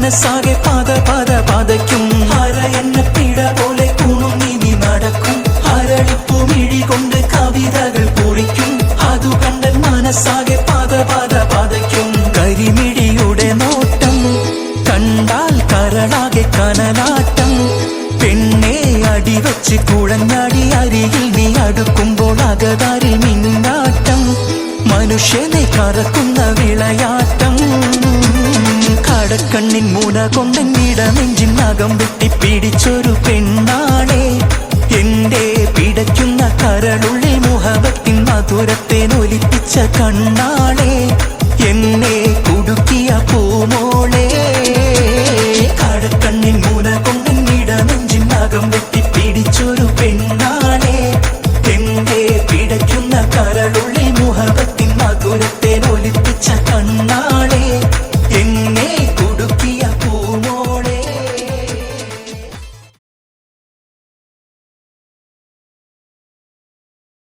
മനസ്സാകെ പത പത പതയ്ക്കും. അര എന്ന പിഴ പോലെ കുണുങ്ങി നീ നടക്കും. അരളിപ്പു മിഴി കൊണ്ട് കവിതകൾ കുറിക്കും. അതു കണ്ടൽ മനസ്സാകെ പത പത പതയ്ക്കും. കരിമിഴിയുടെ നോട്ടം കണ്ടാൽ കരളാകെ കനലാട്ടം. പെണ്ണെ അടിവച്ച് കുഴഞ്ഞാടി അരികിൽ നീ അടുക്കുമ്പോൾ അകതാരിൽ മിന്നാട്ടം. മനുഷ്യനെ കറക്കുന്ന വിളയാട്ടം. കടക്കണ്ണിൻ മുന കൊണ്ടെന്നിട നെഞ്ചിൻ നഖം വെട്ടി പിടിച്ചൊരു പെണ്ണാണേ. എന്റെ പിടയ്ക്കുന്ന കരളുള്ളിൽ മുഹബത്തിൻ മധുരത്തെ നൊലിപ്പിച്ച കണ്ണാളെ. എന്നെ കുടുക്കിയ പൂമോളെ. കടക്കണ്ണിൻ മുന കൊണ്ടെന്നിട നെഞ്ചിൻ നഖം വെട്ടി പിടിച്ചൊരു പെണ്ണാണേ. എന്റെ പിടയ്ക്കുന്ന കരളുള്ളിൽ മുഹബത്തിൻ മധുരത്തെ നൊലിപ്പിച്ച കണ്ണാളെ.